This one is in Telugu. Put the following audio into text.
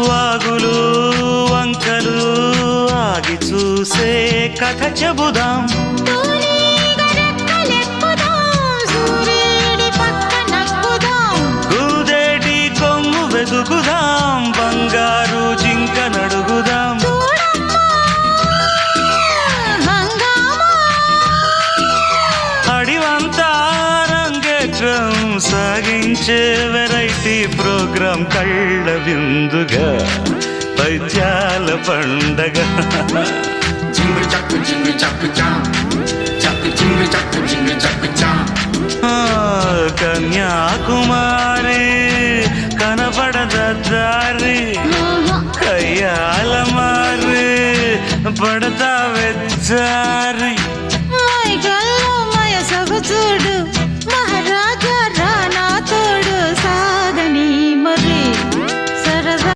వాగులు వంకలు ఆగి చూసే కథ చెబుదాం. కూదేటి కొమ్ము వెతుకుదాం, బంగారు జింక నడుగుదాం. అడివంతా రంగేట్రం సాగించే వెరైటీ ప్రోగ్రాం కళ్ళ విందుగా పైత్యాల పండగ. కన్యాకుమారి కనపడద దారి, కయ్యాల మారి పడతా వెచ్చారి. చూడు